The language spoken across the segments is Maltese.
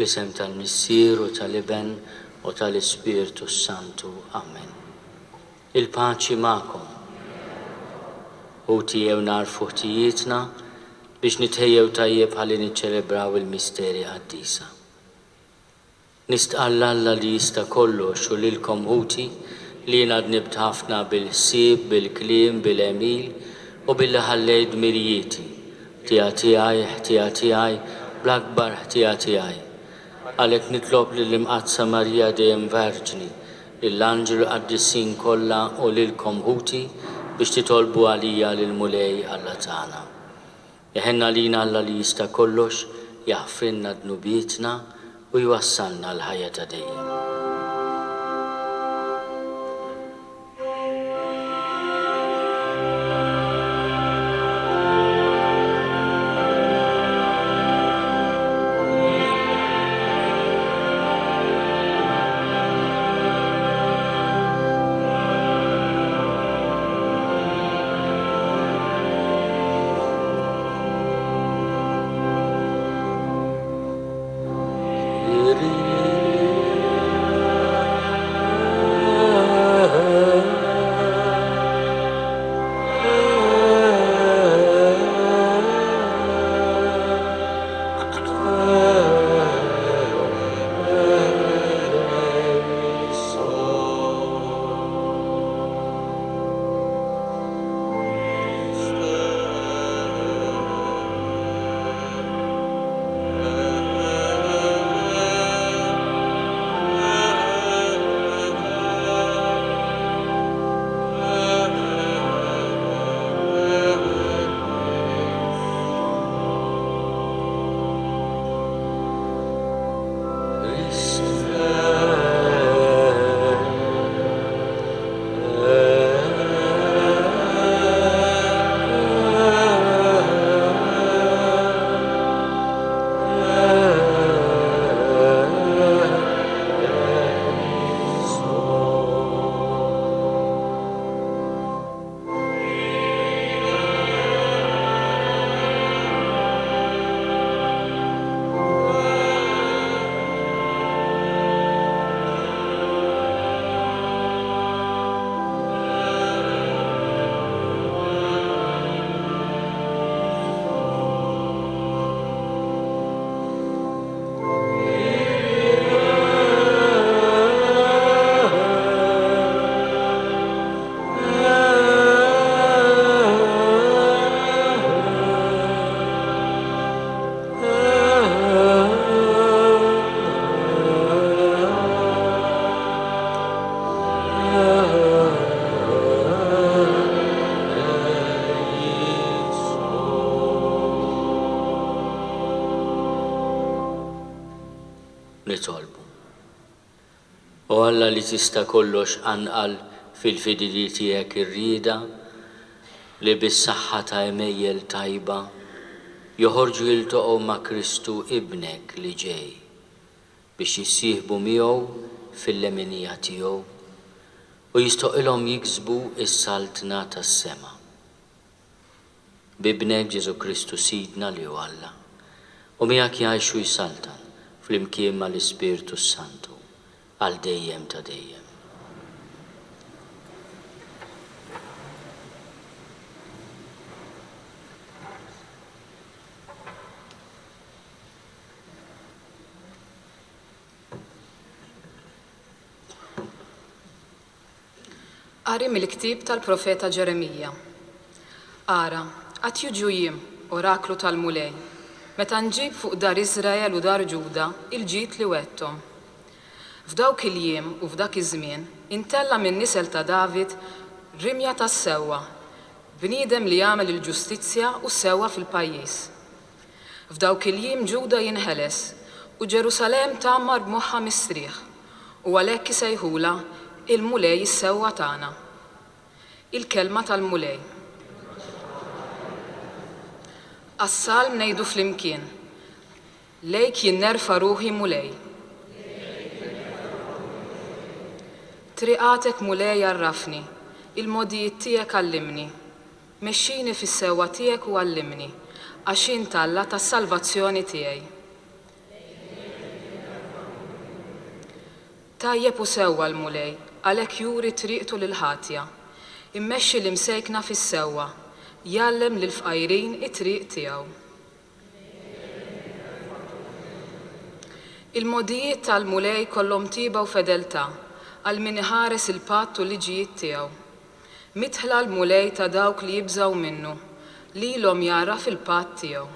Fl-isem tal-Missier u tal-Iben u tal-Ispiritu Santu. Amen. Il-paċi ma'kom. Ħutijew narfu ħtijietna biex nitħejjew tajjeb ħalli niċċelebraw il-misteri Quddiesa. Nistqalla Alla li jista' kollox u lilkom ħuti li jiena dnibt ħafna bil-ħsieb, bil-kliem, bil-emil u billi ħallejt dmirijieti ħtija tiegħi bl-akbar ħtija tiegħi. Għalhekk nitlob lill-Imqazza Marija dejjem Verġni, lill-Anġelu Qaddisin kollha u lilkom ħuti biex titolbu għalija lil Mulej Alla tagħna. Jeħenna lina Alla li jista' kollox jaħfrilna dnubietna u jwassalna l-ħajja ta' dejjem. Nitolbu. U Alla li tista' kollox anqal fil-fidili tiegħek ir-rieda li bis-saħħa ta' emejjel tajba joħorġu jiltaqgħu ma' Kristu ibnek li ġej biex jissieħbu miegħu fil-leminija tiegħu u jistoqilhom jiksbu s-saltna tas-sema. Bibnek Ġesu Kristu Sidna li hu Alla u miegħek jgħixu jsaltan fl-imkien mal-Ispiritu Santu għal dejjem ta' dejjem. Qari mill-ktieb tal-Profeta Ġeremija. Ara, qatt jiġu jiem, oraklu tal-Mulej, meta nġib fuq dar Iżrael u dar Ġuda il-ġid li wettom. F'dawk il-jiem u f'dak iż-żmien intella minn nisel ta' David rimja tas-sewwa, bniedem li jagħmel il-ġustizzja u sewwa fil-pajjiż. F'dawk il-jiem Ġuda jinħeles u Ġerusalemm tagħmar b'moħħha mistrieħ u għalhekk isejħula il-Mulej is-sewwa tagħna. Il-kelma tal-Mulej. Għas-salm ngħidu flimkien. Lejk jinnerfa' ruħi Mulej. Triqatek Mulej arrafni, il-modijiet tiegħek għallimni. Mexxini fis-sewwa tiegħek u għallimni, għax int Alla tas-salvazzjoni tiegħi. Tajjeb u sewwa l-mulej, għalhekk juri triqtu lil-ħatja. Immexxi l-imsejkna fis-sewwa, jgħallem lill-fqajrin it-triq tiegħu. Il-modijiet tal-mulej kollhom tiba u fedeltà għal min iħares il-patt u l-liġijiet tiegħu. Mitħla l-mulej ta' dawk li jibżgħu minnu, lilhom jaraf il-patt tiegħu.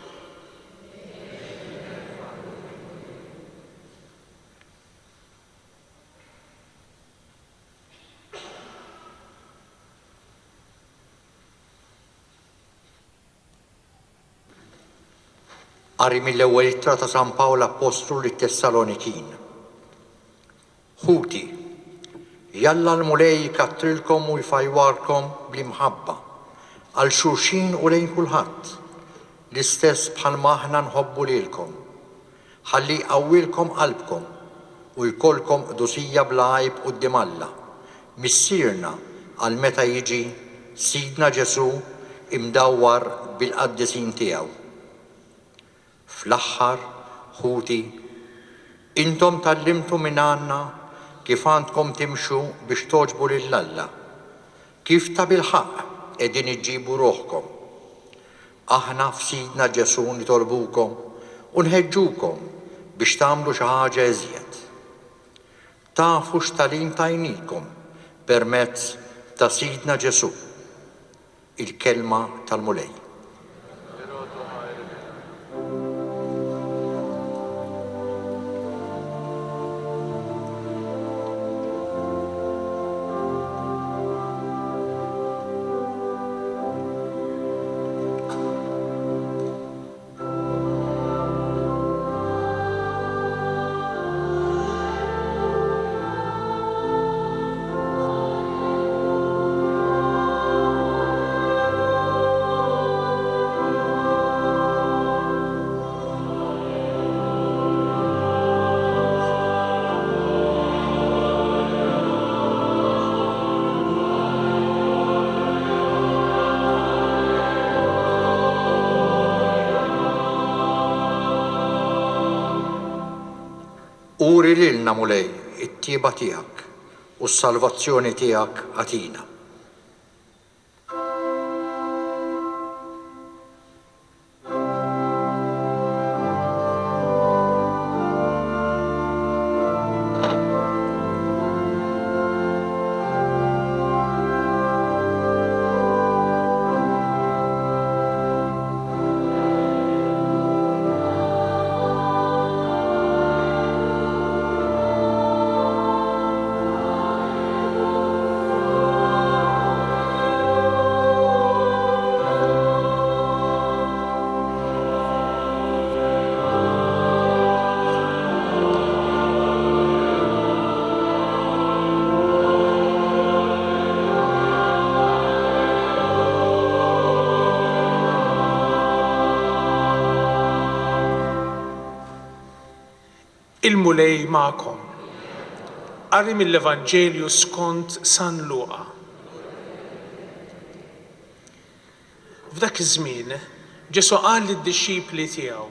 Qari mill-ewwel ittra ta' San Pawl Apostlu lit-Tessalonikin. Ħuti, jalla l-mulej jkattrilkom u jfajwarkom bl-imħabba għal xulxin u lejn kulħadd, l-istess bħalma aħna nħobbu lilkom, ħalli jqawwilkom qalbkom u jkollkom qdusija bla għajb quddiem Alla, missierna għal meta jiġi Sidna Ġesu imdawwar bil-qaddisin tiegħu. Fl-aħħar, ħuti, intom tallimtu minn għandna kif għandkom timxu biex toġbu lill-Alla, kif ta' bil-ħaq qegħdin iġġibu ruħkom. Aħna f'Sidna Ġesu nitolbukom u nħeġġukom biex tagħmlu xi ħaġa eżjed. Tafu x'talim tajnikom permezz ta' Sidna Ġesu, il-kelma tal-mulej. Uri lilna mulej it-tieba tiegħek u s-salvazzjoni tiegħek għatina. Il-mulej magħkom. Qari mill-Evanġelju skont San Luqa. F'dak iż-żmien Ġesu qal lid-dixxipli tiegħu: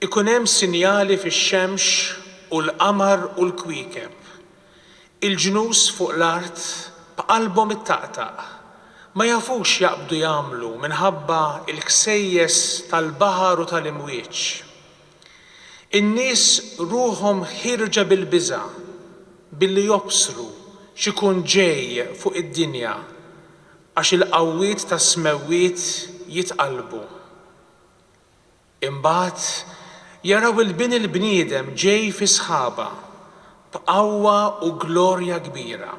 ikun hemm sinjali fix-xemx u l-qamar u l-kwiekeb. Il-ġnus fuq l-art b'qalbhom ittaqtaq, ma jafux jaqbdu jagħmlu minħabba l-ksejjes tal-baħar u tal-imwieġ. In-nies ruhom ħirġa bil-biża' billi jobsru x'ikun ġej fuq id-dinja għax il-qawwiet tas-smewwiet jitqalbu. Imbagħad jaraw il-bin il-bniedem ġej fi sħaba b'qawwa u glorja kbira.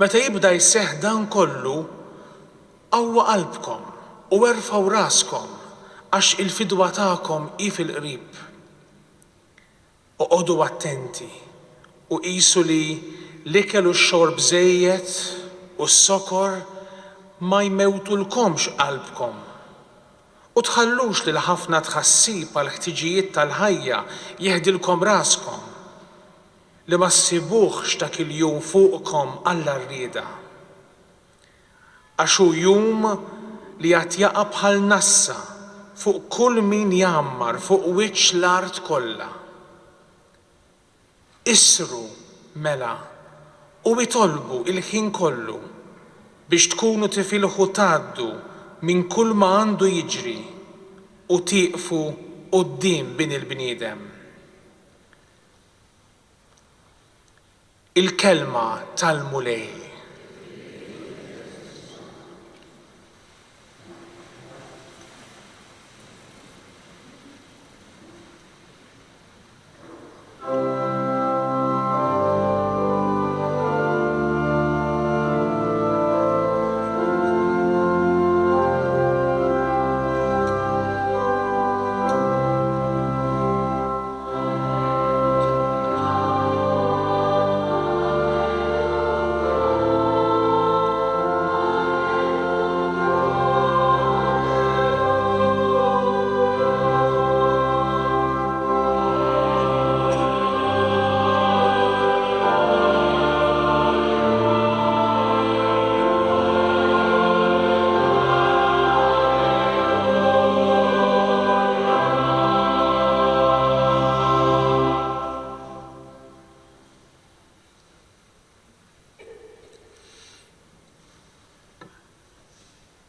Meta jibda jseħħ dan kollu, qawwa qalbkom u erfgħu raskom għax il-fidwa tagħkom hi fil-qrib. Oqgħodu attenti u qisu li l-ikel u x-xorb żejjed u s-sokor ma jmewtulkomx qalbkom u tħallux lil ħafna tħassib għal ħtiġijiet tal-ħajja jeħdilkom raskom li ma ssibuhx dak il-jum fuqkom Alla rrieda. Għax hu jum li qed jaqa' bħal nassa fuq kull min jammar fuq wiċċ l-art kollha. isru mela u itolbu il-ħin kollu biex tkunu tifilħu tgħaddu minn kull ma għandu jiġri u tieqfu quddiem bin il-bniedem. Il-kelma tal-mulej.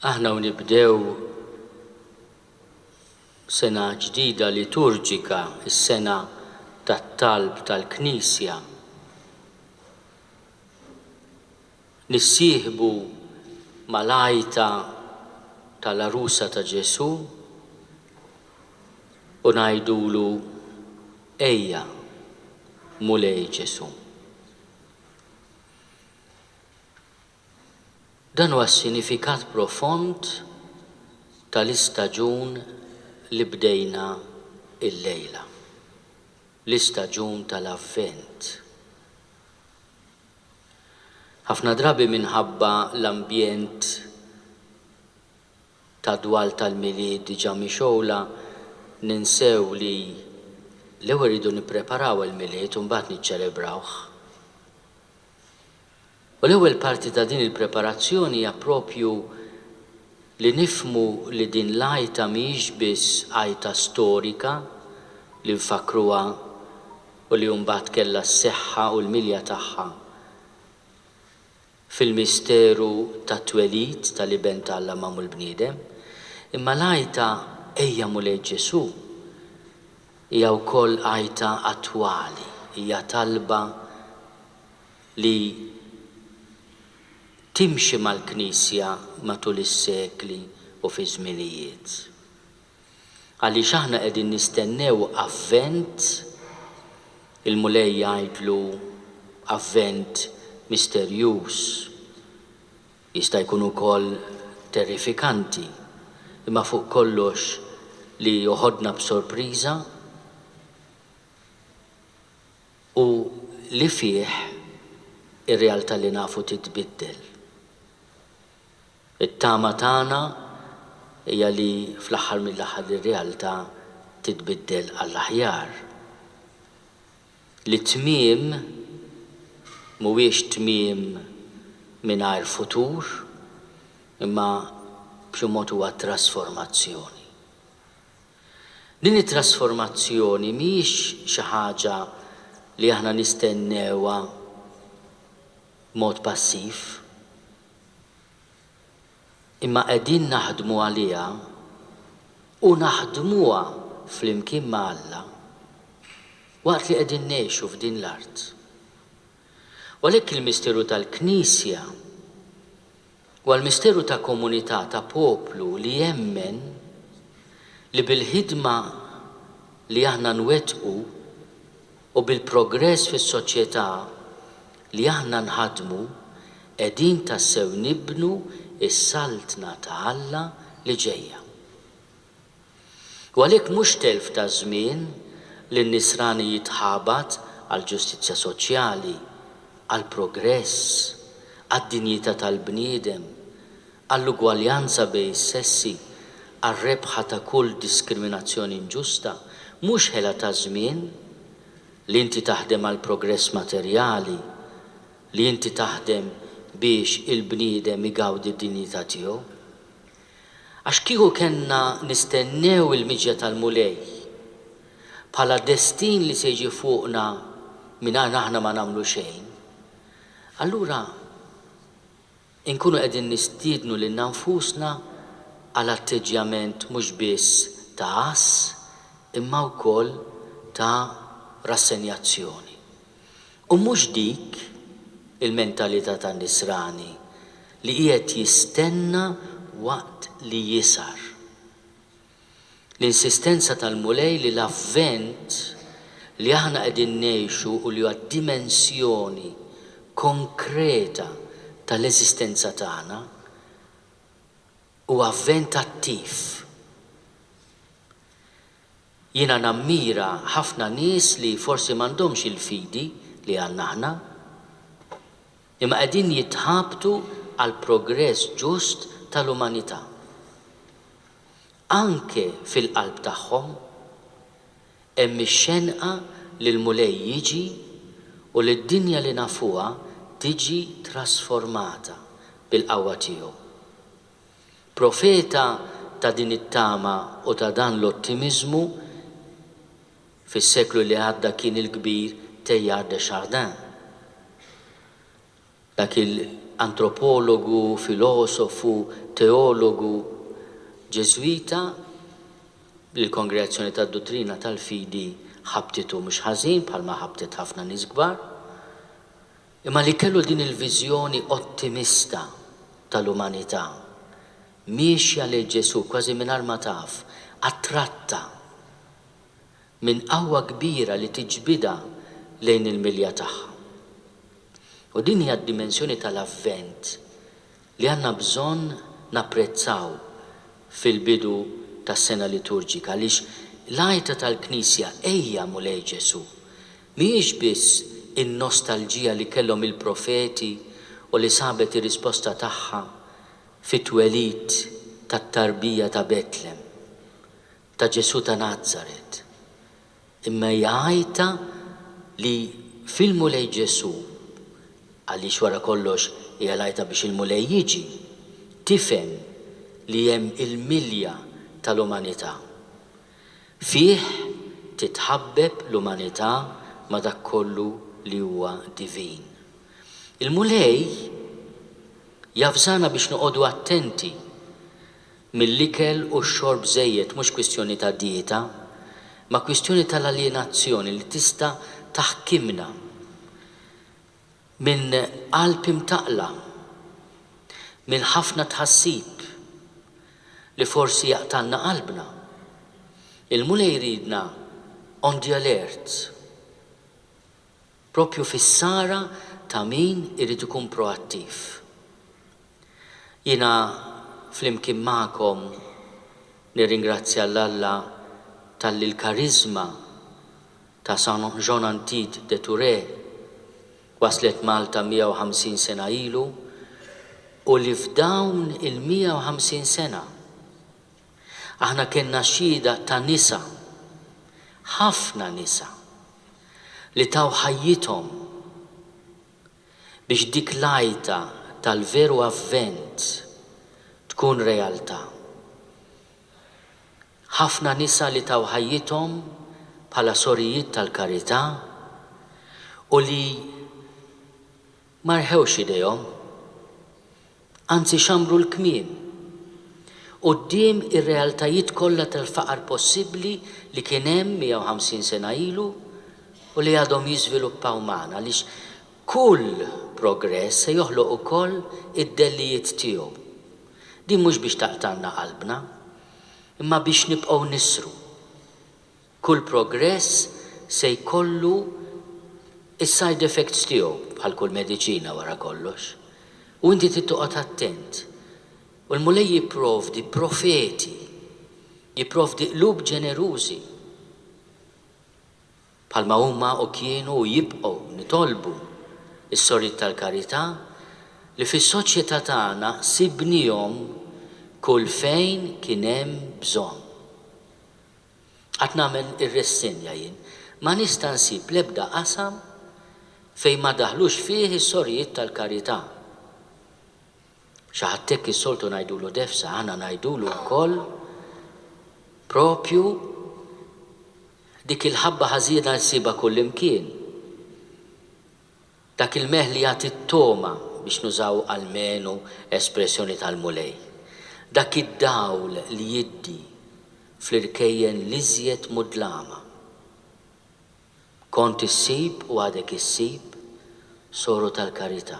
Aħna nibdew sena ġdida liturġika, is-sena tat-talb tal-Knisja. Nissieħbu mal-għajta tal-arusa ta' Ġesu u ngħidulu ejja mulej Ġesu. Dan huwa s-sinifikat profond tal-istaġun li bdejna il-lejla, l-istaġun tal-Avvent. Ħafna drabi minħabba l-ambjent ta' dwal tal-milied diġà mixowla ninsew li l-ewwel iridu nippreparaw il-milied u mbagħad niċċelebrawh. U l-ewwel parti ta' din il-preparazzjoni hija proprju li nifhmu li din l-għajta mhijiex biss għajta storika li nfakruha u li mbagħad kellha s-seħħa u l-milja tagħha fil-misteru tat-twelid tal-iben tal-Alla magħmul l-bniedem, imma l-għajta ejja mulej Ġesu hija wkoll għajta attwali, hija talba li timxi mal-Knisja matul is-sekli u fi żminijiet. Għaliex aħna qegħdin nistennew avvent, il-mulej jgħidlu avvent misterjuż, jista' jkun ukoll terrifikanti, imma fuq kollox li joħodna b'sorpriża u li fih ir-realtà li nafu titbiddel. It-tama tagħna hija li fl-aħħar mill-aħħar ir-realtà titbiddel għall-aħjar. Li tmiem mhuwiex tmiem mingħajr futur, imma b'xi mod huwa trasformazzjoni. Din it-trasformazzjoni mhijiex xi ħaġa li aħna nistennewha mod passiv, imma qegħdin naħdmu għaliha u naħdmuha flimkien ma' Alla waqt li qegħdin ngħixu f'din l-art. U għalhekk il-misteru tal-Knisja huwa l-misteru ta' komunità ta' poplu li jemmen li bil-ħidma li aħna nwettqu u bil-progress fis-soċjetà li aħna nħadmu qegħdin tassew nibnu is-saltna ta' Alla li ġejja. U għalhekk mhux telf ta' żmien li n-nisrani jitħabat għal ġustizzja soċjali, għal progress, għad-dinjità tal-bniedem, għall-ugwaljanza bejn is-sessi, għar-rebħa ta' kull diskriminazzjoni inġusta, mhux ħela ta' żmien li inti taħdem għal progress materjali, li inti taħdem biex il-bniedem igawdi d-dinjità tiegħu. Għax kieku kellna nistennew il-miġja tal-mulej bħala destin li se jiġi fuqna mingħajr aħna ma nagħmlu xejn, allura inkunu qegħdin nistiednu lil nfusna għal atteġġjament mhux biss ta' għass imma wkoll ta' rassenjazzjoni. U mhux dik il-mentalità tan-nisrani li qiegħed jistenna waqt li jisar. L-insistenza tal-mulej li l-avvent li aħna qegħdin ngħixu u li huwa dimensjoni konkreta tal-eżistenza tagħna huwa avvent attiv. Jiena nammira ħafna nies li forsi m'għandhomx il-fidi li għandna aħna, imma qegħdin jitħabtu għal progress ġust tal-umanità. Anke fil-qalb tagħhom hemm ix-xenqa li l-mulej jiġi u li d-dinja li nafuha tiġi trasformata bil-qawwa tiegħu. Profeta ta' din it-tama u ta' dan l-ottimizmu fis-seklu li għadda kien il-kbir Teilhard de Chardin. Dak il-antropologu, filosofu, teologu Ġeżwita li l-Kongregazzjoni tad-Dottrina tal-Fidi ħabtitu mhux ħażin bħalma ħabtet ħafna nies kbar, imma li kellu din il-viżjoni ottimista tal-umanità. Miexja lejn Ġesu kważi mingħajr ma taf, attratta minn qawwa kbira li tiġbidha lejn il-milja tagħha. U din hija d-dimensjoni tal-avvent li għandna bżonn napprezzaw fil-bidu tas-sena liturġika għaliex l-għajta tal-Knisja ejja mulej Ġesu mhijiex biss in-nostalġija li kellhom il-profeti u li sabet ir-risposta tagħha fit-twelid tat-tarbija ta' Betlem, ta' Ġesu ta' Nazaret. Imma jgħajta li fil-mulej Ġesu, għaliex wara kollox hija l-għajta biex il-mulej jiġi, tifhem li hemm il-milja tal-umanità. Fih titħabbeb l-umanità ma dak kollu li huwa divin. Il-mulej jafżana biex noqogħdu attenti mill-ikel u x-xorb żejjed mhux kwistjoni ta' dieta, ma kwistjoni tal-alienazzjoni li tista' taħkimna minn qalb imtaqla, minn ħafna tħassib li forsi jaqtalna qalbna. Il-mulej jridna on the alert, propju fis-sara ta' min irid ikun proattiv. Jiena flimkien magħkom nirringrazzja l-Alla tal-karizma ta' San Jean Antide de Touré waslet Malta 150 sena ilu u li f'dawn il-150 sena aħna kellna xhieda ta' nisa, ħafna nisa li taw ħajjithom biex dik l-għajta tal-veru avvent tkun realtà. Ħafna nisa li taw ħajjithom bħala Sorijiet tal-Karità u li ma rħewx idejhom, anzi xamru l-kmiem quddiem ir-realtajiet kollha tal-faqar possibbli li kien hemm 150 sena ilu u li għadhom jiżviluppaw magħna għaliex kull progress se joħloq ukoll id-dellijiet tiegħu. Din mhux biex taqtalna qalbna, imma biex nibqgħu nisru. Kull progress se jkollu is-side effects tiegħu bħal kull mediċina wara kollox. U inti tittoqgħod attent. U l-mulej jipprovdi profeti, jipprovdi qlub ġenerużi. Bħalma huma u kienu u jibqgħu nitolbu is-Sorijiet tal-Karità li fis-soċjetà tagħna sibnihom kull fejn kien hemm bżonn. Qatt nagħmel ir-ressinja jien, ma nista' nsib l-ebda qasam fejn ma daħlux fih is-Sorijiet tal-Karità. Xi ħadd hekk is-soltu ngħidulu defsa, aħna ngħidulu wkoll propju dik il-ħabba ħażina nsiba kullimkien. Dak il-meħ li jagħti t-toma biex nużaw almenu espressjoni tal-mulej. Dak id-dawl li jiddi fl-irkejjen li żjed mudlama. Kont issib u għadek issib soru tal-Karità.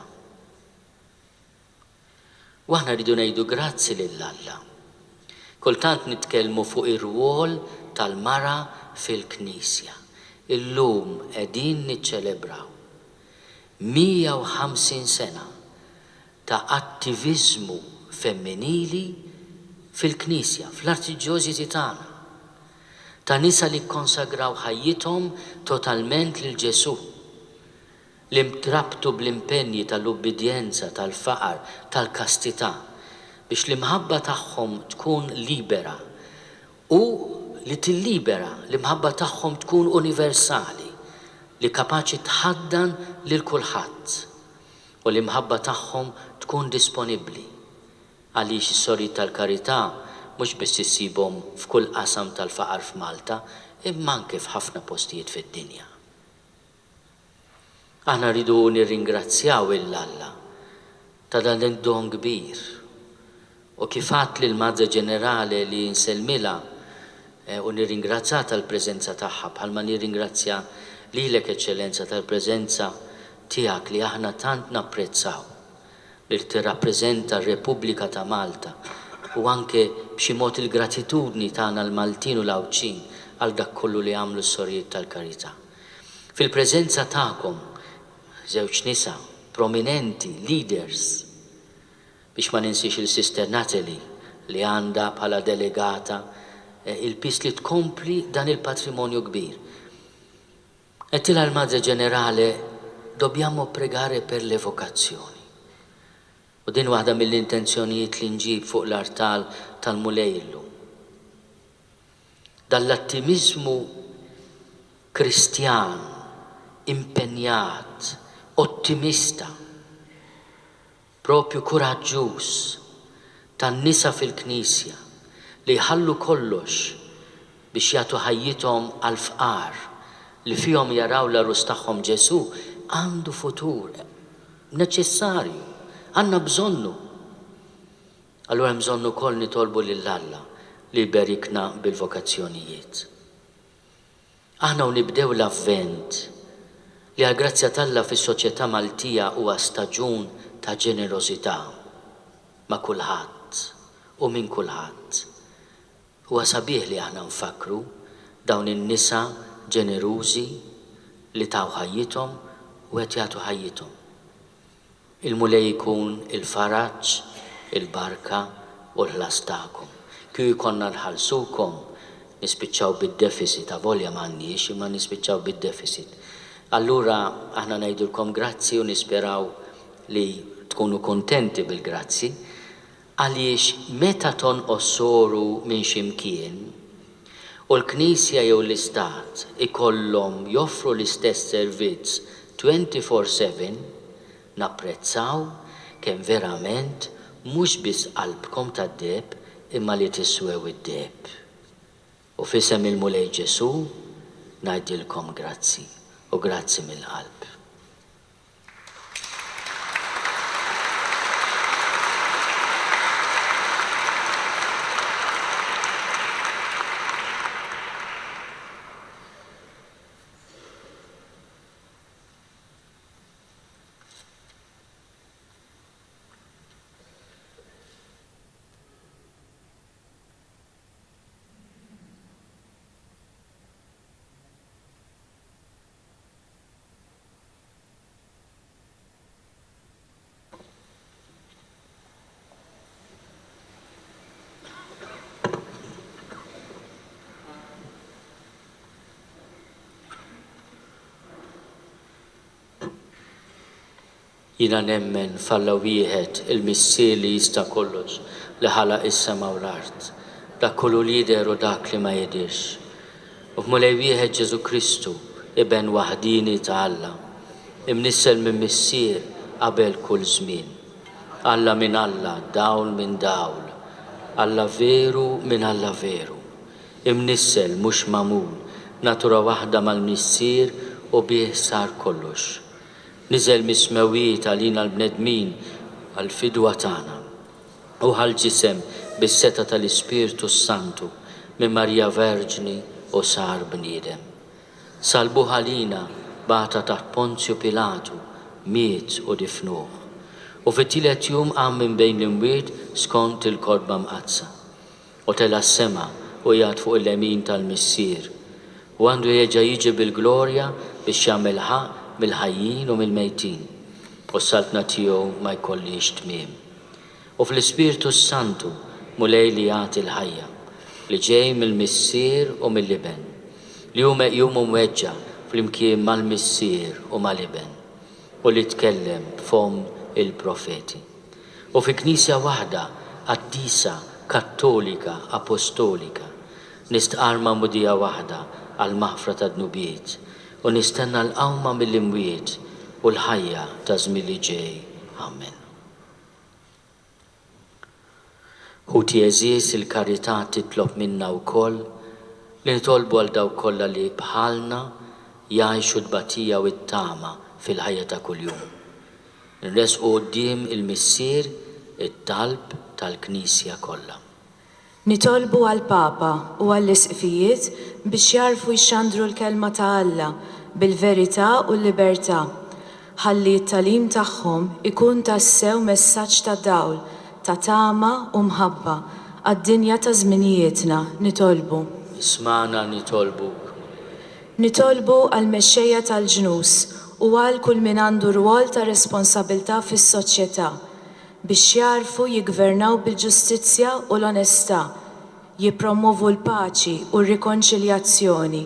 U aħna rridu ngħidu grazzi lill-Alla. Kultant nitkellmu fuq ir-rwol tal-mara fil-Knisja. Illum qegħdin niċċelebraw 150 sena ta' attiviżmu femminili fil-Knisja, fl-artiġjożiti tagħna. Ta' nisa li konsagraw ħajjithom totalment lil Ġesu. Li mtrabtu bl-impenji tal-ubbidjenza, tal-faqar, tal-kastità biex l-imħabba tagħhom tkun libera u li tillibera l-imħabba tagħhom tkun universali li kapaċi tħaddan lil kulħadd u l-imħabba tagħhom tkun disponibbli għaliex is-Sorijiet tal-Karità mhux biss issibhom f'kull qasam tal-faqar f'Malta imma anke f'ħafna postijiet fid-dinja. Aħna rridu nirringrazzjaw il-Alla ta' dan id-don kbir u kif għadt lill-Madre Ġenerali li nsellmilha u nirringrazzja tal-preżenza tagħha bħalma nirringrazzja lilek Eċċellenza tal-preżenza tiegħek li aħna tant napprezzaw li tirrappreżenta r-Repubblika ta' Malta u anke b'xi mod il-gratitudni tagħna l-Maltin u l-Awċin għal dak kollu li għamlu s-Sorijiet tal-Karità. Fil-preżenza tagħkom żewġ nisa prominenti, leaders, biex ma ninsix il-Sister Natalie li għandha bħala delegata il-pis li tkompli dan il-patrimonju kbir. Qedtilha l-Madre Ġenerali dobbiamo pregare per l-evokazzjoni. U din waħda mill-intenzjonijiet li nġib fuq l-artal tal-mulejlu. Dall-attimizmu kristjan, impenjat, ottimista, propju kuraġġuż tan-nisa fil-Knisja li jħallu kollox biex jagħtu ħajjithom għall-fqar li fihom jaraw l-arus tagħhom Ġesu għandu futur neċessarju, għandna bżonnu. Allura hemm bżonn ukoll nitolbu lill-Alla li jberikna bil-vokazzjonijiet. Aħna nibdew l-avvent li għal-grazzja tal-Alla fis-soċjetà Maltija huwa staġun ta' ġenerożità ma' kulħadd u minn kulħadd. Huwa sabiħ li aħna nfakru dawn in-nisa ġenerużi li taw ħajjithom u qed jagħtu ħajjithom. Il-mulej jkun il-faraġġ, il-barka u l-ħlas tagħkom. Kieku jkollna nħallsukom nispiċċaw bid-deficit, avolja m'għandniex imma nispiċċaw bid-deficit. Allura aħna ngħidulkom grazzi u nisperaw li tkunu kontenti bil-grazzi għaliex meta tonqos soru minn ximkien u l-Knisja jew l-Istat ikollhom joffru l-istess servizz 24/7 napprezzaw kemm verament mhux biss qalbkom tad-deb imma li tiswew id-deb. U f'isem il-Mulej Ġesu ngħidilkom grazzi u grazzi mill-qalb. Jina nemmen falla wieħed il-missier li jista' kollox li ħalaq is-sema u l-art, dak kollu li jidher u dak li ma jidirx. U f'mulej wieħed Ġesu Kristu iben waħdini ta' Alla, imnissel minn missier qabel kull żmien. Alla minn Alla, dawl minn dawl, Alla veru minn Alla veru. Imnissel mhux magħmul, natura waħda mal-missier u bih sar kollox. niżel mis-smawijiet għalina l-bnedmin għal-fidwa tagħna u ħal-ġisem bis-seta tal-Ispirtu Santu minn Marja Verġni u sar bniedem. Salbuh għalina bata taħt Ponzju Pilatu, miet u difnuh. U fit-tielet jum qam minn bejn l-imwiet skont il-kodba mqazza. U tela s-sema u jgħad fuq il-lemin tal-missier. U għandu jeġa jiġi bil-glorja biex jagħmel ħaq mill-ħajjin u mill-mejtin. U s-saltna tiegħu ma jkollix tmiem. U fl-Ispirtu Santu mulej li jagħti l-ħajja li ġej mill-missier u mill-liben. Li hu meqjum u mweġġa flimkien mal-missier u mal-liben. U li tkellem b'fom il-profeti. U fi Knisja waħda Quddiesa Kattolika Apostolika nistqarma mudija waħda għal maħfra ta' dnubiet u nistenna l-qawma mill-imwiet u l-ħajja ta' żmien li ġej. Amen. Ħuti eżies il-Karità titlob minna wkoll li nitolbu għal dawk kollha li bħalna jgħixu d-batija u t-tama fil-ħajja ta' kuljum. Nresqu quddiem il-missier it-talb tal-Knisja kollha. Nitolbu għal-Papa u għall-isqfijiet biex jarfu jxandru l-kelma ta' Alla bil-verità u l-libertà. Ħalli t-talim tagħhom ikun tassew messaġġ ta' dawl, ta' tama u mħabba għad-dinja ta' żminijietna nitolbu. Ismana nitolbuk. Nitolbu għal-mexxejja tal-ġnus u għal kull min għandu rwol ta' responsabilità fis-soċjetà biex jarfu jiggvernaw bil-ġustizzja u l-onestà, jippromovu l-paċi u r-rikonċiljazzjoni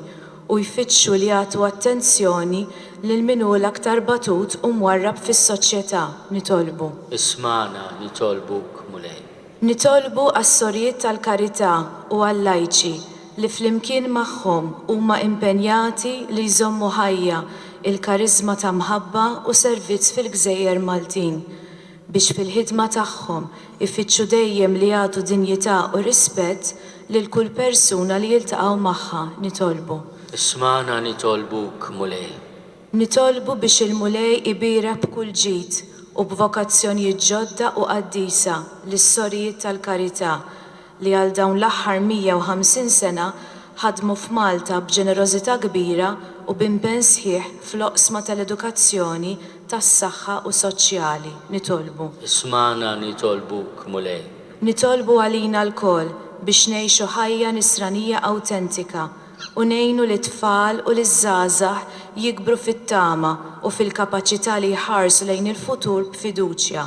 u jfittxu li jagħtu attenzjoni lil min hu l-aktar batut u mwarrab fis-soċjetà nitolbu. Ismana nitolbuk mulej. Nitolbu għas-Sorijiet tal-Karità u għall-lajċi li flimkien magħhom huma impenjati li jżommu ħajja il-karizma ta' mħabba u servizz fil-Gżejjer Maltin biex fil-ħidma tagħhom ifittxu dejjem li jagħtu dinjità u rispett lil kull persuna li jiltaqgħu magħha nitolbu. Ismana nitolbuk mulej. Nitolbu biex il-mulej ibira b'kull ġid u b'vokazzjonijiet ġodda u quddiesa lis-Sorijiet tal-Karità li għal dawn l-aħħar 150 sena ħadmu f'Malta b'ġenerożità kbira u b'impenn sħiħ fl-oqsma tal-edukazzjoni, tas-saħħa u soċjali nitolbu. Ismana nitolbuk mulej. Nitolbu għalina l-koll biex ngħixu ħajja nisranija awtentika u ngħinu lit-tfal u liż-żgħażagħ jikbru fit-tama u fil-kapaċità li jħarsu lejn il-futur b'fiduċja,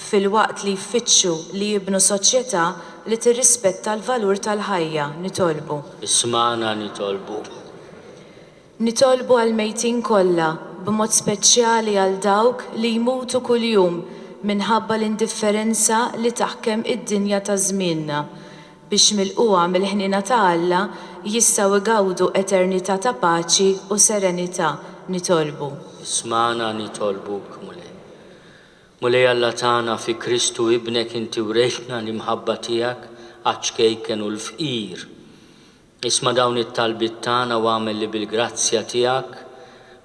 filwaqt li jfittxu li jibnu soċjetà li tirrispetta l-valur tal-ħajja nitolbu. Ismana nitolbuk. Nitolbu għal-mejtin kollha b'mod speċjali għal dawk li jmutu kuljum minħabba l-indifferenza li taħkem id-dinja ta' żmienna biex milquha mill-ħnina ta' Alla jistgħu igawdu eternità ta' paċi u serenità nitolbu. Ismana nitolbuk mulej. Mulej Alla tagħna fi Kristu ibnek inti urejtna l-imħabba tiegħek għaċkejken u l-fqir. Isma' dawn it-talbit tagħna u għamel li bil-grazzja tiegħek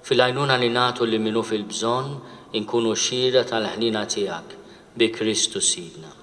fil-għajnuna li nagħtu li minnu fil-bżonn inkunu xhieda tal-ħnina tiegħek bi Kristu Sidna.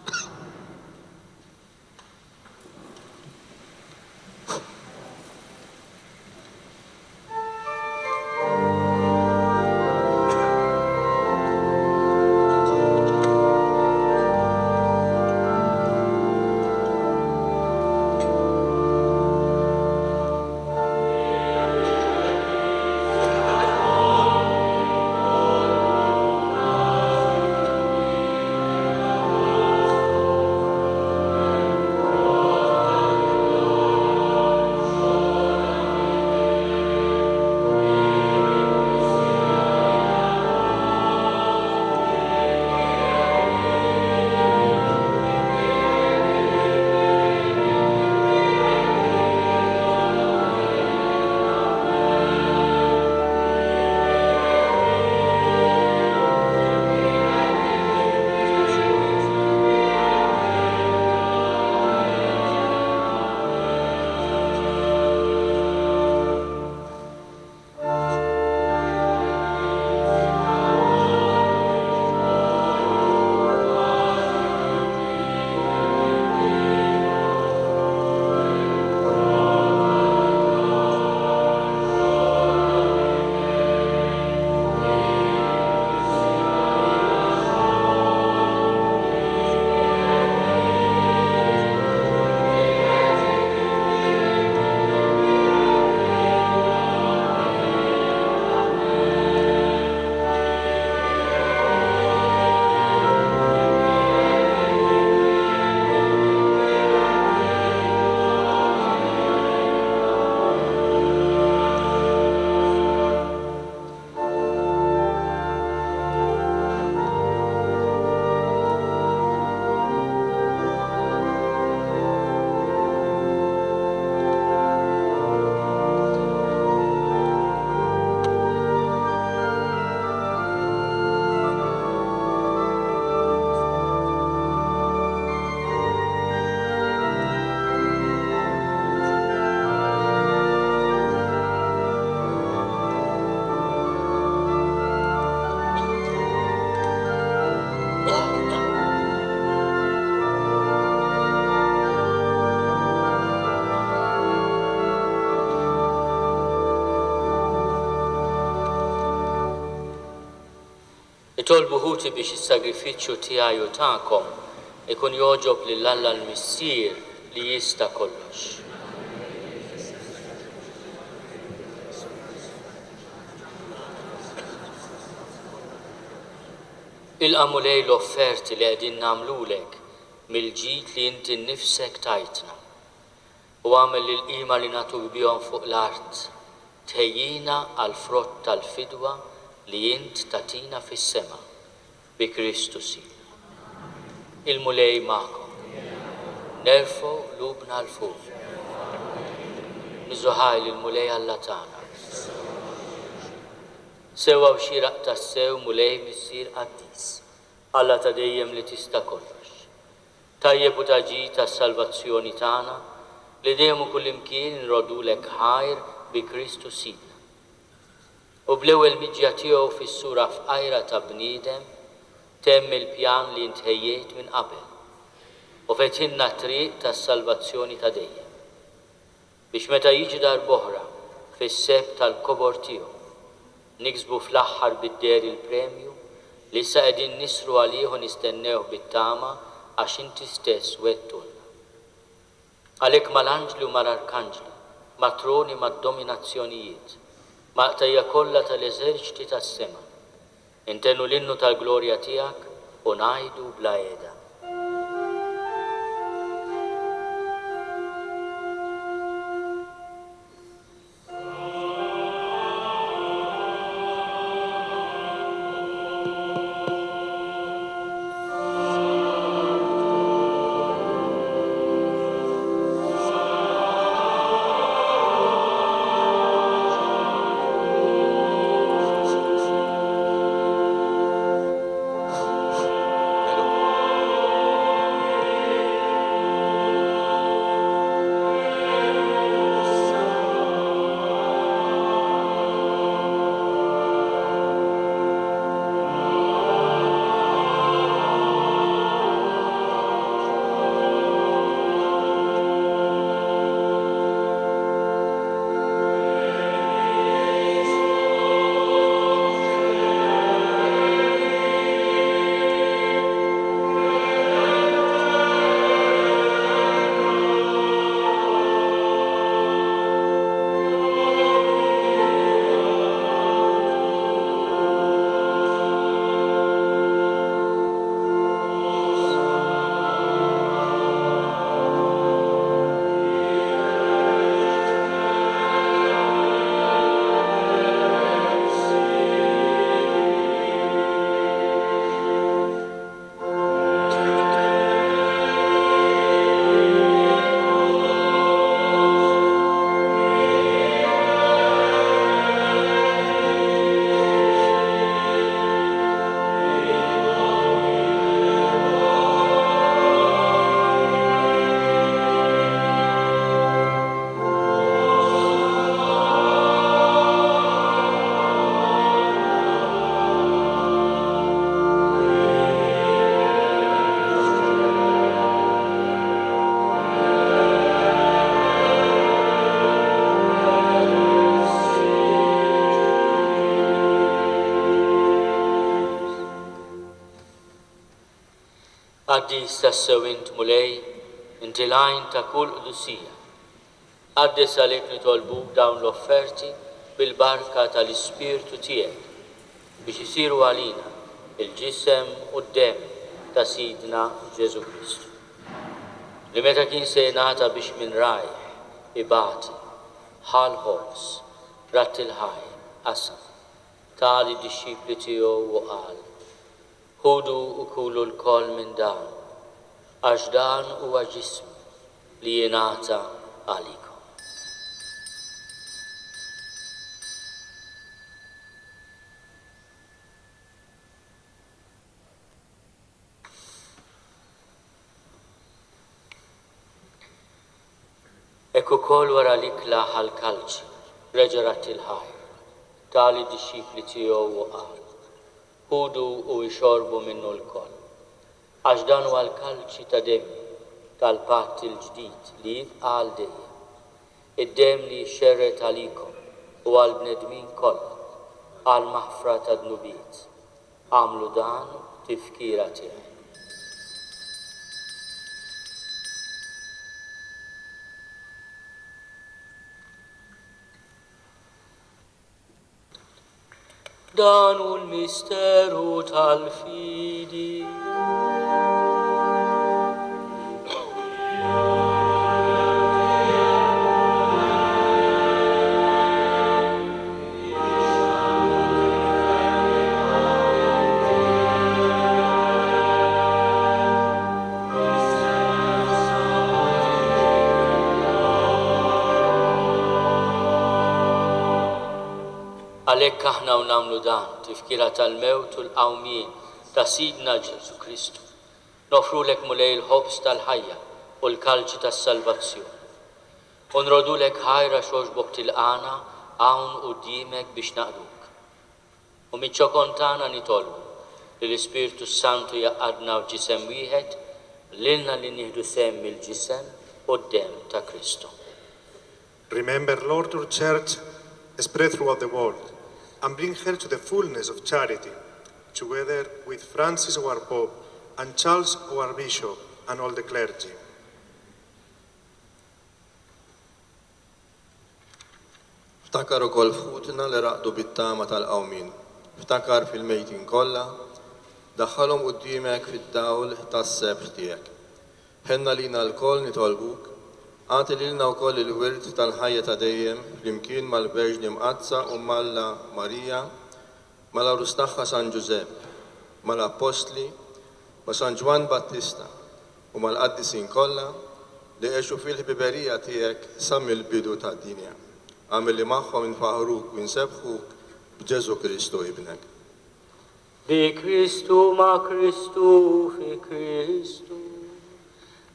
Nitolbu ħuti biex is-sagrifiċċju tiegħi u tagħkom ikun joġob lil Alla l-Missier li jista' kollox. Ilqamu lej l-offerti li qegħdin nagħmlulek mill-ġid li inti nnifsek tajtna u għamel li l-qima li nagħtuk bihom fuq l-art tħejjina għal frott tal-fidwa li int tatina fis-sema bi Kristu Sil. Il-mulej magħkom. Nerfgħu lubna l fuq. Niżuħaj lill-mulej Alla tagħna. Sewwa xieraq tas-sew mulej missier Quddies. Alla ta' dejjem li tista' kollox. Tajjeb u taġid tas-salvazzjoni tagħna li dejjem u kullimkien nrodulek ħajr bi Kristu Sil. U bl-ewwel miġja tiegħu fis-sura f'qajra ta' bniedem temm il-pjan li ntħejjejt minn qabel u fetħilna triq tas-salvazzjoni ta' dejjem. Biex meta jiġi darb'oħra fis-seb tal-kobor tiegħu niksbu fl-aħħar bid-der il-premju li issa qegħdin nisru għalih u nistennew bit-tama għax inti stess wettulna. Għalhekk mal-anġli u mal-arkanġli, matroni mad-dominazzjonijiet, maqtajja kollha tal-eżerċiti tas-sema, intennu l-innu tal-glorja tiegħek u ngħidu bla qiegħda. Quddies tas-sew int mulej, inti l-għajn ta' kull qudusija. Quddies għalhekk nitolbuk dawn l-offerti bil-barka tal-Ispirtu tiegħek biex isiru għalina il-ġisem u d-dem ta' Sidna Ġesu Kristu. Li meta kien se jingħata biex minn rajh ibati, ħal ħols, rat il-ħajr, qasam, tali d-dixxipli tiegħu u qal: ħudu u kulu l-koll minn dan, għax dan huwa ġismi li jingħata għalikom. Ekku kol wara l-ikla ħal-kalċi, reġarat il-ħajr, tali d-dixxipli tiegħu u qal: ħudu u jxorbu minnu l-koll, għax dan huwa l-kalċi ta' demmi tal-patt il-ġdid li jibqa' għal dejjem, id-dem li jxerret għalikom u għal bnedmin kollha għal maħfra ta' dnubiet. Għamlu dan tifkira tiegħi. Dan hu l-misteru tal-fidi. Għalhekk aħna nagħmlu dan tifkira tal-mewt u l-qawmien ta' Sidna Ġesu Kristu. Nofrulek mulej il-ħobs tal-ħajja u l-kalċi tas-salvazzjoni. U nrodulek ħajra xogħbok tilqana hawn quddiemek biex naqduk. U miċ-ċokon tagħna nitolbu li l-Ispirtu Santu jaqadna f'ġisem wieħed lilna li nieħdu sehem mill-ġisem u d-demm ta' Kristu. Remember, Lord, your church spread throughout the world, and bring her to the fullness of charity, together with Francis, our Pope, and Charles, our Bishop, and all the clergy. Ftakar ukoll fħutna li raqdu bit-tama tal-qawmin. Ftakar fil-mejtin kollha, daħħalhom quddiemek fid-dawl tas-sebħ tiegħek. Ħenna lina l-koll nitolbuk, għati lilna wkoll il-wirt tal-ħajja ta' dejjem flimkien mal-Verġni Mqazza u Malla Marija, mal-Arus tagħha San Giuseppe, mal-Apostli, ma' San Ġwan Battista u mal-qaddisin kollha li għexu fil-ħbiberija tiegħek sa mill-bidu tad-dinja. Għamil li magħhom infaħruk u nsebħuk b'Ġesu Kristu ibnek. Bi Kristu ma' Kristu fi Kristu.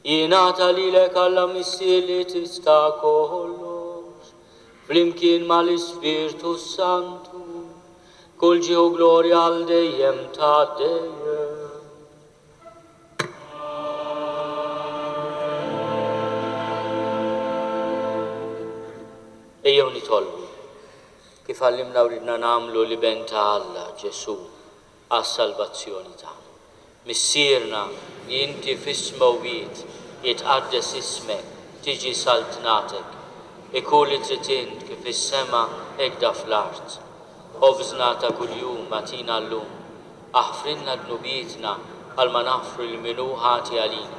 Jingħata lilek Alla missier li tista' kollox, flimkien mal-Ispirtu Santu, kull ġieħu glorja għal dejjem ta' dejjem. Ejjew nitolbu kif għallimna u ridna nagħmlu li ben ta' Alla Ġesu għas-salvazzjoni tagħna. Missierna li inti fis-smawwiet jitqaddes ismek, tiġi saltnatek, ikun li trid int kif is-sema hekk da fl-art. Ħobżna ta' kuljum atina llum, aħfrilna dnubietna għal ma naħfru l-minu ħati għalina.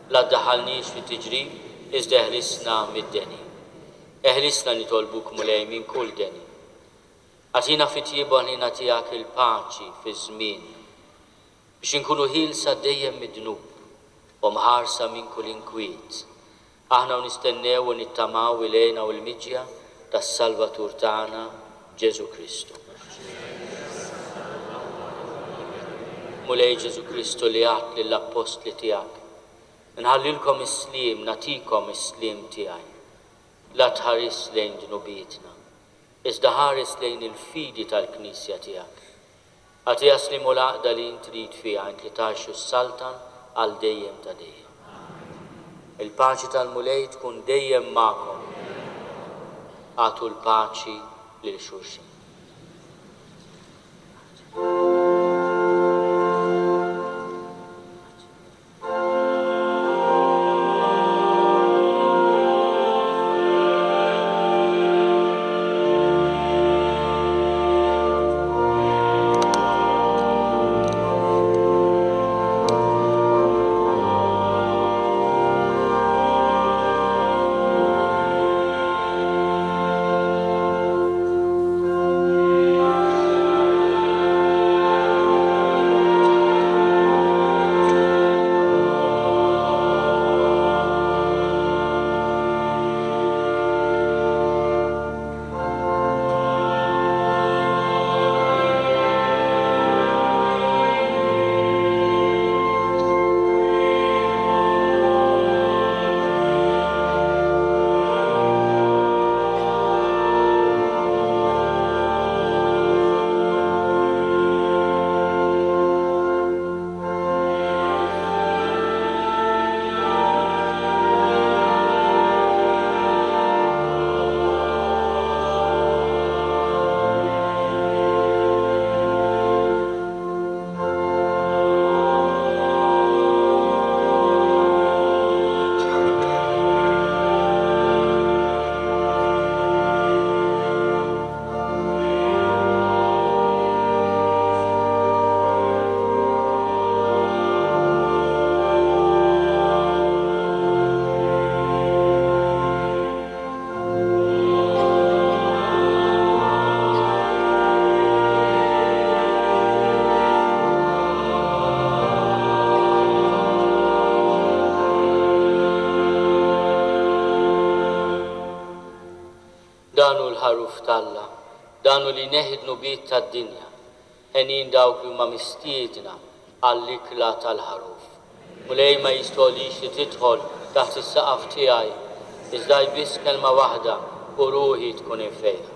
La ddaħħalniex fit-tiġrib iżda eħlisna mid-deni. Eħlisna nitolbuk mulej minn kull deni. Atina fit-tiebu għalina tiegħek il-paċi fiż-żmien biex inkunu ħielsa dejjem mid-dnub u mħarsa minn kull inkwiet. Aħna nistennew u nittamaw ilejna u l-miġja tas-Salvatur tagħna Ġesu Kristu. Mulej Ġesu Kristu li għat lill-Apostli tiegħek, nħallilkom is-sliem, natikom is-sliem tiegħi. La tħares lejn dnubietna, iżda ħares lejn il-fidi tal-Knisja tiegħek. Għati jaslimu l-għaqda li intrid fija int li taħxu s-saltan għal dejjem ta' dejjem. Il-paċi tal-mulej tkun dejjem ma'kom. Għatu l-paċi lil xulxin. danu l-ħaruf talla, danu li neħdnu bit tad-dinja, ħenin dawk li huma mistiedna għall-ikla tal-ħaruf. Mulej ma jistolix li tidħol taħt is-saqaf tiegħi, iżda biss kelma waħda u ruħi tkun infejha.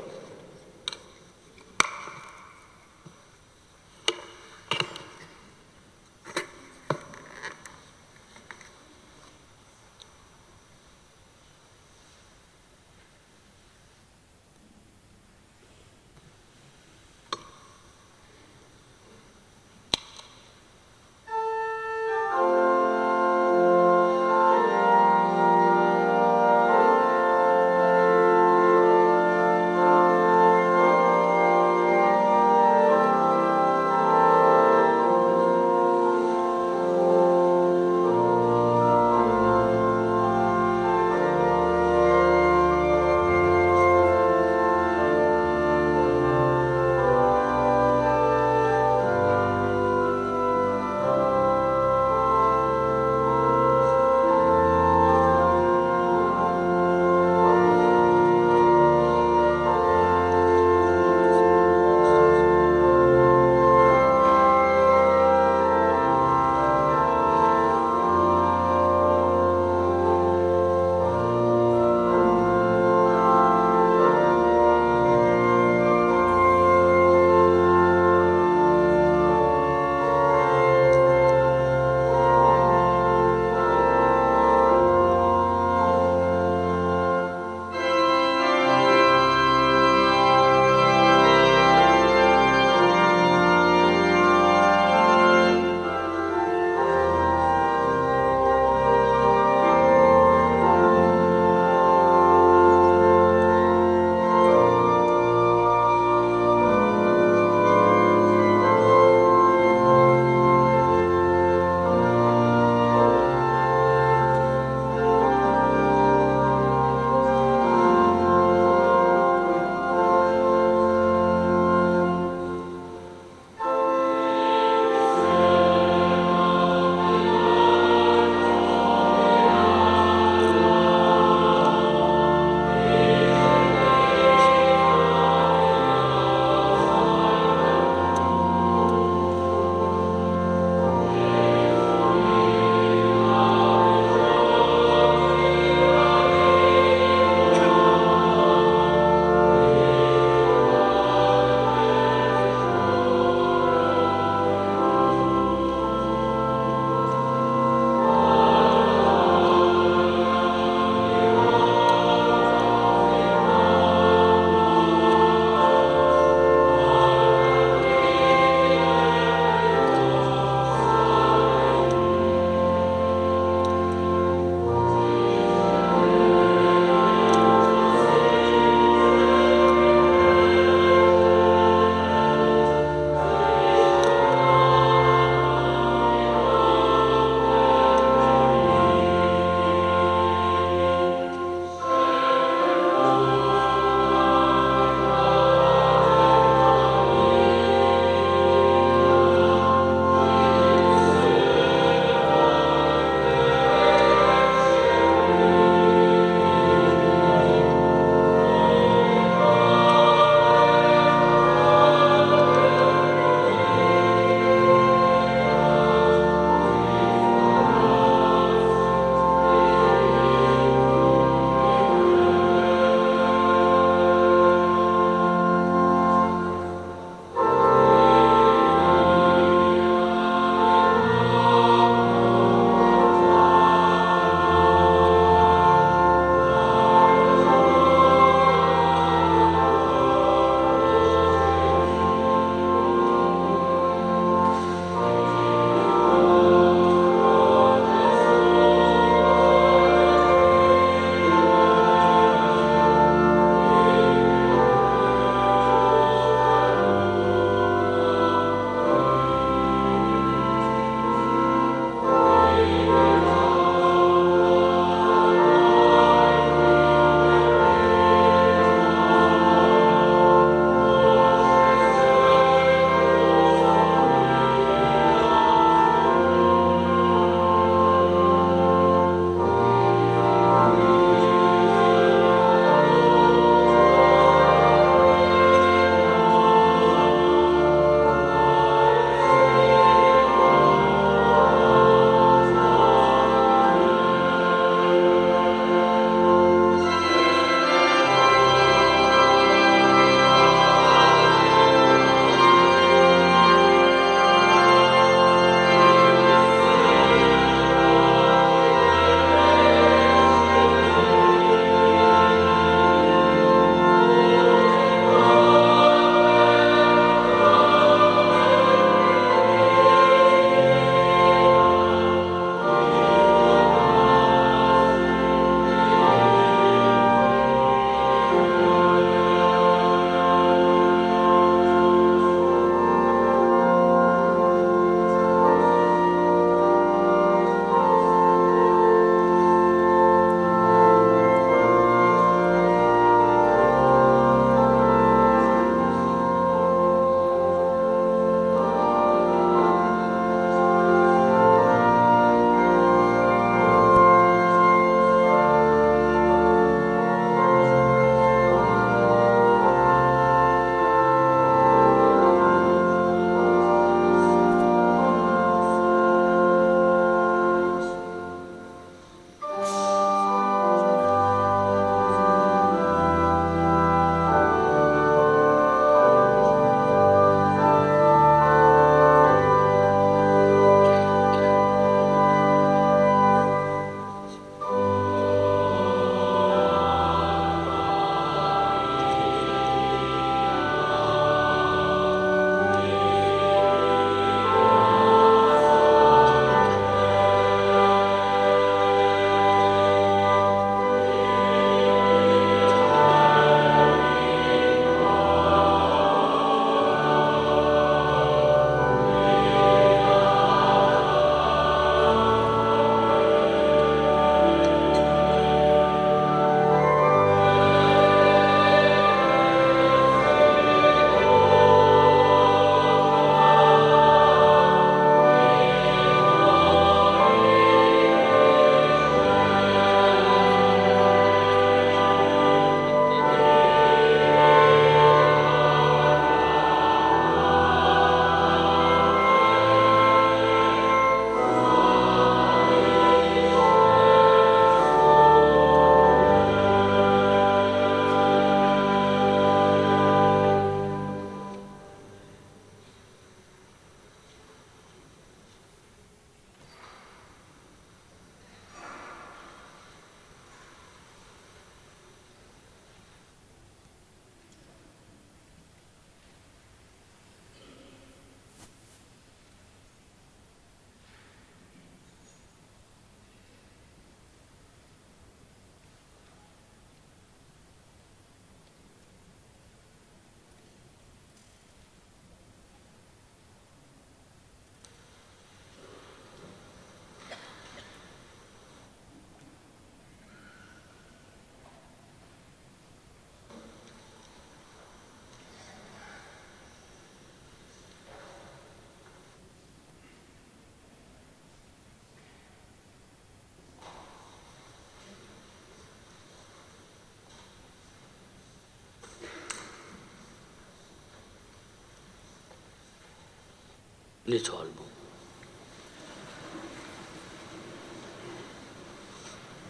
nitolbu.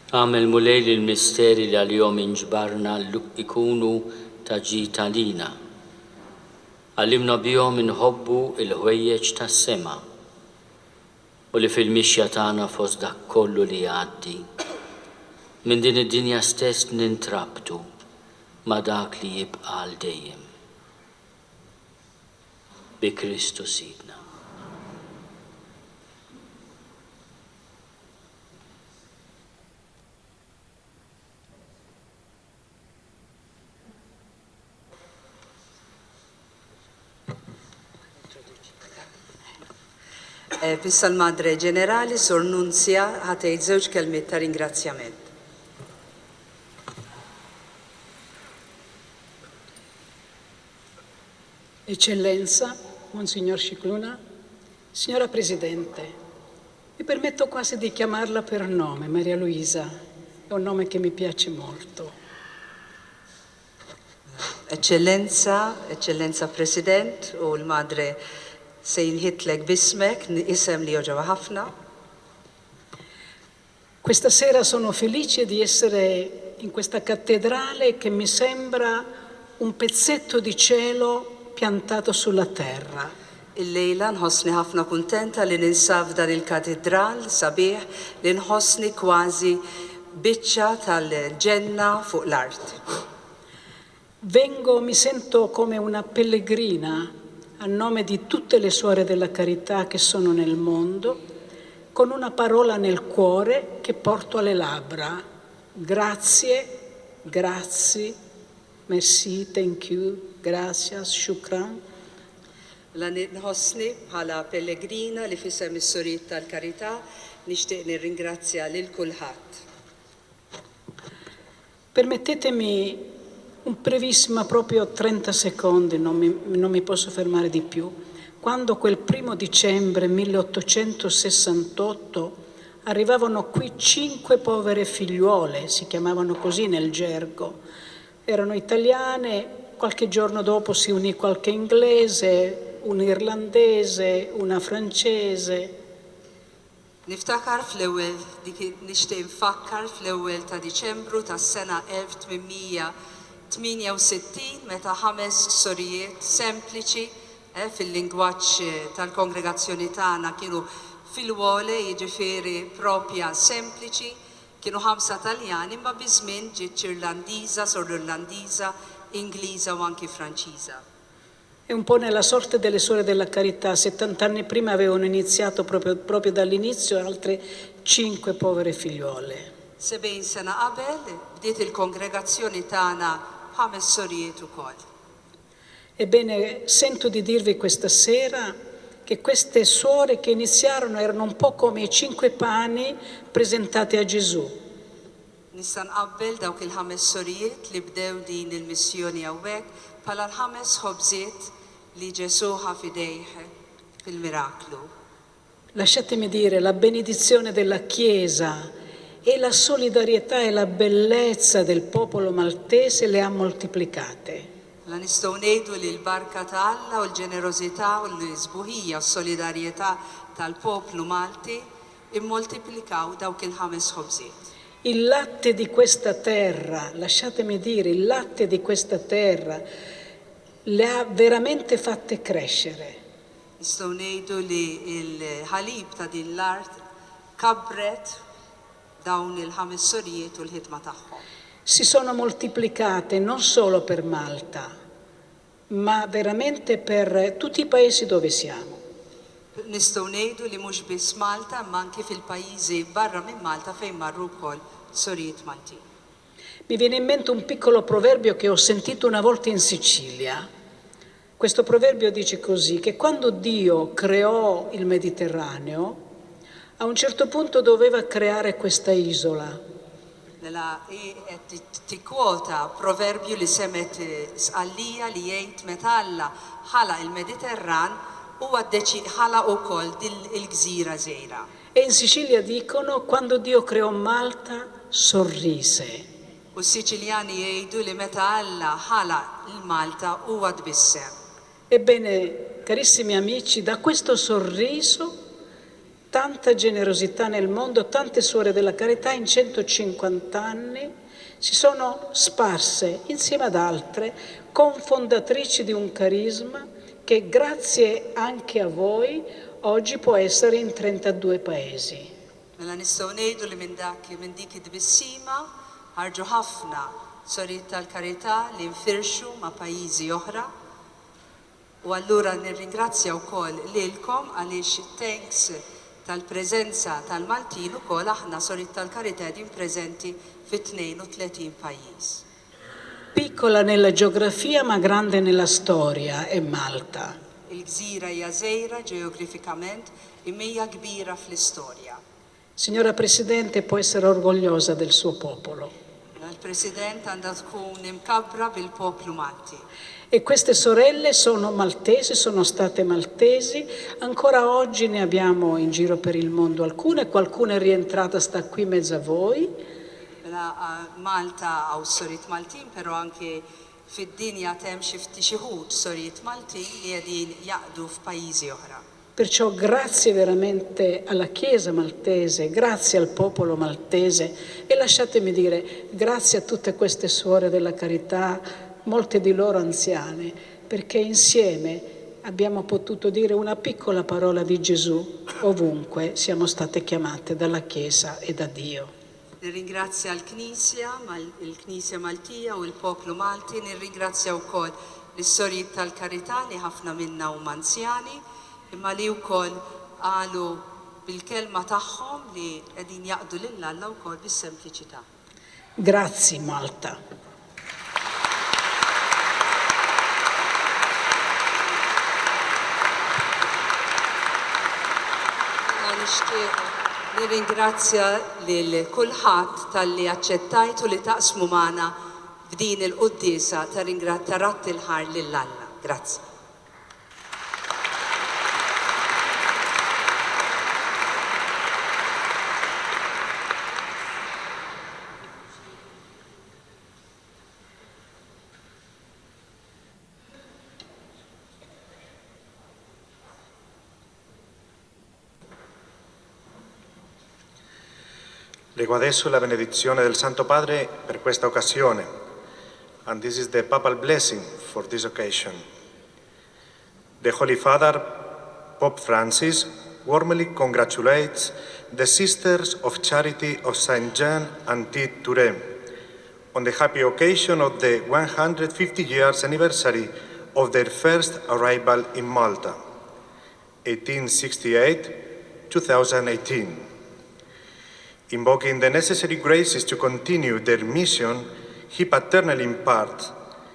Għamel mulej l-misteri li għal-jom inġbarna ikunu taġġita lina. Għallimna bihom inħobbu il-ħwejjeġ tas-sema u li fil-mixja tagħna fost dak kollu li jgħaddi. Minn din id-dinja stess nintrabtu ma' dak li jibqa' għal dejjem. Bi Kristu sidna. Bissa l-Madre Ġenerali, Sur Nunzja, ħatejt żewġ kelmiet ta' ringrazzjament. Eccellenza, Monsignor Scicluna, Signora Presidente, mi permetto quasi di chiamarla per nome, Maria Luisa, è un nome che mi piace molto. Eccellenza President u l-Madre se jinħitlek bismek, isem li joġawa ħafna. Questa sera sono felice di essere in questa cattedrale che mi sembra un pezzetto di cielo piantato sulla terra. Il-lejla nħossni ħafna kuntenta li ninsab dan il-katedral sabiħ li nħossni kważi biċċa tal-ġenna fuq l-art. Mi sento come una pellegrina a nome di tutte le suore della Carità che sono nel mondo, con una parola nel cuore che porto alle labbra. Grazie, grazie, merci, thank you, gracias, shukran. La nħossni bħala pellegrina li fisem is-Sorijiet tal-Karità nixtieq nirringrazzja lil kulħadd. Permettetemi un brevissimo, proprio 30 secondi, non mi posso fermare di più. Quando quel 1 dicembre 1868 arrivavano qui 5 povere figliuole, si chiamavano così nel gergo, erano italiane, qualche giorno dopo si unì qualche inglese, un irlandese, una francese. Niftakar fl-ewwel nixtieq nfakkar fl-ewwel ta' Diċembru tas-sena 1868 meta 5 sorijiet sempliċi fil-lingwaġġ tal-kongregazzjoni tagħna kienu fil-wole, jiġifieri propja sempliċi, kienu 5 Taljani imma biżmien ġiet Irlandiża, Sorl-Irlandiża, Ingliża u anki Franċiża. È un po' nella sorte delle Suore della Carità, 70 anni prima avevano iniziato proprio dall'inizio altre 5 povere figliuole. 70 sena qabel bdiet il-kongregazzjoni tagħna 5 sorijiet ukoll. Ebbene, sento di dirvi questa sera che queste suore che iniziarono erano un po' come i 5 pani presentati a Gesù. Nista' nqabbel dawk il-5 sorijiet li bdew din il-missjoni hawnhekk bħala l-5 ħobżiet li Ġesu ħa fidejh fil-miraklu. Lasciatemi dire, la benedizione della Chiesa e la solidarietà e la bellezza del popolo maltese le ha moltiplicate. La nistgħu ngħidu li l-barka ta' Alla u l-ġenerożità u l-sbuħija u s-solidarjetà tal-poplu Malti immoltiplikaw dawk il-5 ħobżiet. Il latte di questa terra, lasciatemi dire, il latte di questa terra le ha veramente fatte crescere. Nistgħu ngħidu li l-ħalib ta' din l-art kabret dawn il-5 sorijiet u l-ħidma tagħhom. Si sono moltiplicate non solo per Malta, ma veramente per tutti i paesi dove siamo. Nistgħu ngħidu li mhux biss Malta, ma anke fil-pajjiżi barra minn Malta fejn marru wkoll sorijiet Maltin. Mi viene in mente un piccolo proverbio che ho sentito una volta in Sicilia. Questo proverbio dice così, che quando Dio creò il Mediterraneo, a un certo punto doveva creare questa isola. Tikkwota proverbju li semet sqallija li jgħid meta Alla ħala il-Mediterran huwa ħala wkoll din il-gżira żgħira. E in Sicilia dicono, quando Dio creò Malta, sorrise. U s-Siċiljani jgħidu li meta Alla ħala il-Malta huwa tbissem. Ebbene, Carissimi amici, da questo sorriso, tanta generosità nel mondo, tante suore della carità in 150 anni si sono sparse insieme ad altre, confondatrici di un carisma che grazie anche a voi oggi può essere in 32 paesi. Mela nistgħu ngħidu li minn dik id-dbissima ħarġu ħafna sorijiet tal-karità li nfirxu ma' pajjiżi oħra. U allura nirringrazzja wkoll lilkom għaliex thanks tal-preżenza tal-Maltin ukoll aħna sorijiet tal-karità din preżenti fi 32 pajjiż. Piccola nella geografia ma grande nella storia è Malta. Il-gżira hija żgħira ġeografikament imma kbira fl-istorja. Signora Presidente, può essere orgogliosa del suo popolo. Il-President għandha tkun imkabbra bil-poplu Malti. E queste sorelle sono maltesi, sono state maltesi, ancora oggi ne abbiamo in giro per il mondo alcune, qualcuna è rientrata, sta qui in mezzo a voi. Malta għaw sorijiet Maltin, però anke fid-dinja hemm xi ħud sorijiet Maltin li qegħdin jaqdu f'pajjiżi oħra. Perciò grazie veramente alla Chiesa maltese, grazie al popolo maltese e lasciatemi dire grazie a tutte queste suore della carità, molte di loro anziane, perché insieme abbiamo potuto dire una piccola parola di Gesù ovunque siamo state chiamate dalla Chiesa e da Dio. Nirringrazzja il-Knisja Maltija u l-poplu Malti, nirringrazzja wkoll lis-Sorijiet tal-Karità li ħafna minna huma anzjani, imma li wkoll qalu bil-kelma tagħhom li qegħdin jaqdu lil Alla wkoll bis-sempliċità. Grazie Malta. Nirringrazzja lil kulħadd talli aċċettajtu li taqsmu magħna f'din il-Quddiesa ta' ratti l-ħar lil Alla. Grazzi. Leggo adesso la benedizione del Santo Padre per questa occasione, and this is the papal blessing for this occasion. The Holy Father, Pope Francis, warmly congratulates the Sisters of Charity of Saint Jean and Tite Touré on the happy occasion of the 150 years anniversary of their first arrival in Malta, 1868-2018. Invoking the necessary graces to continue their mission, he paternally imparts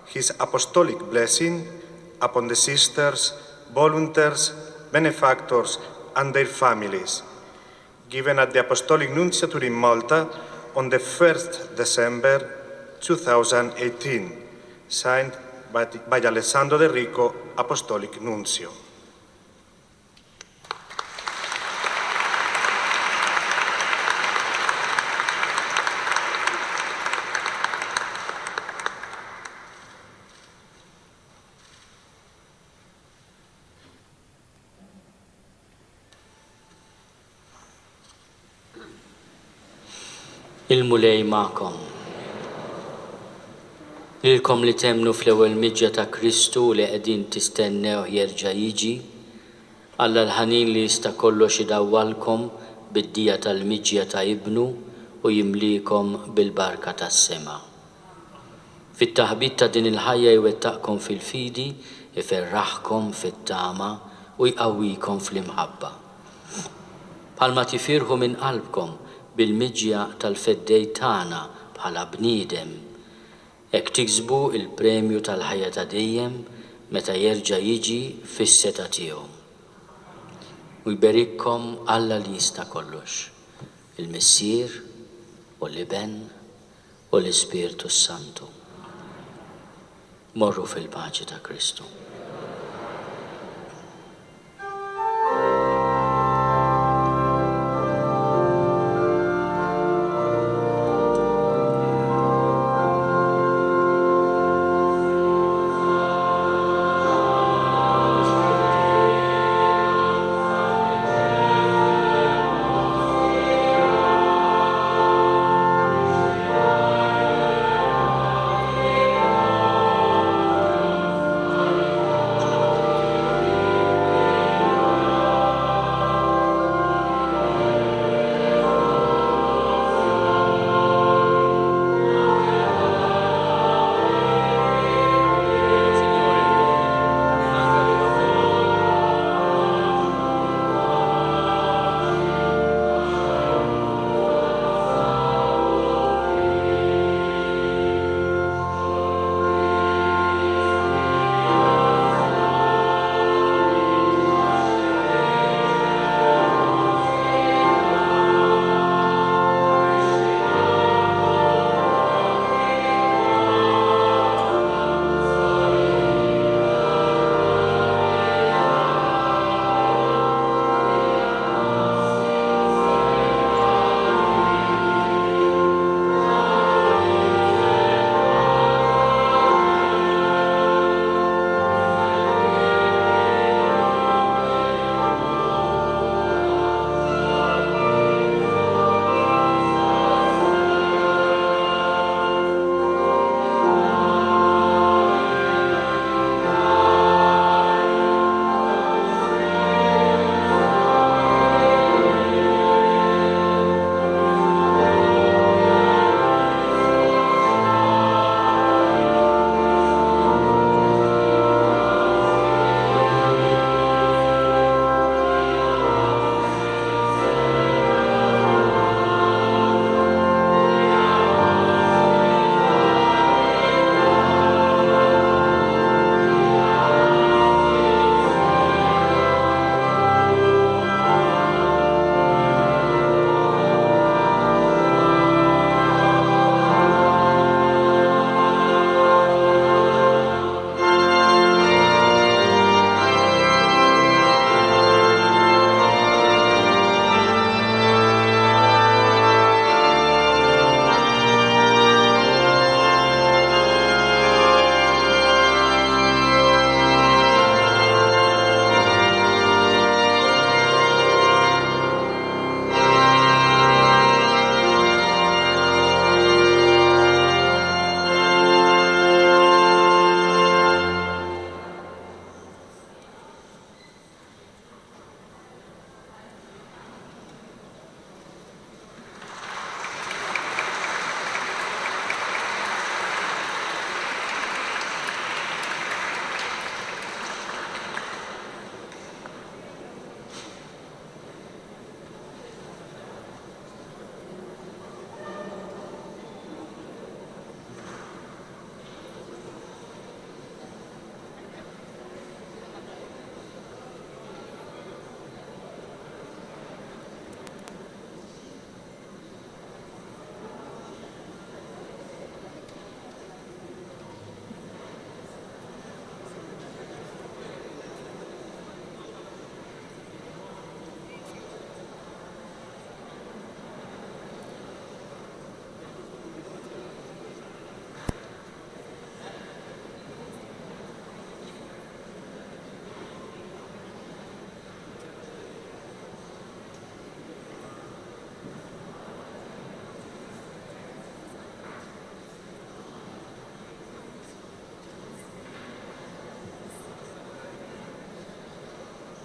his apostolic blessing upon the sisters, volunteers, benefactors, and their families, given at the Apostolic Nunciature in Malta on the 1st December 2018, signed by Alessandro De Rico, Apostolic Nuncio. Il-mulej ma'kom. Lilkom li temnu fl-ewwel miġja ta' Kristu li qegħdin tistennew jerġa' jiġi, Alla l-ħanin li jista' kollox idawwalkom bid-dija tal-miġja ta' ibnu u jimlikom bil-barka tas-sema. Fit-taħbit ta' din il-ħajja jwettaqkom fil-fidi, iferraħkom fit-tama u jqawwikom fl-imħabba. Bħalma tifirħu minn qalbkom bil-miġja tal-feddej tagħna bħala bniedem, hekk tiksbu il-premju tal-ħajja ta' dejjem meta jerġa' jiġi fis-seta tiegħu. U jberikkom Alla li jista' kollox, il-Missier u l-Iben u l-Ispirtu Santu. Morru fil-paċi ta' Kristu.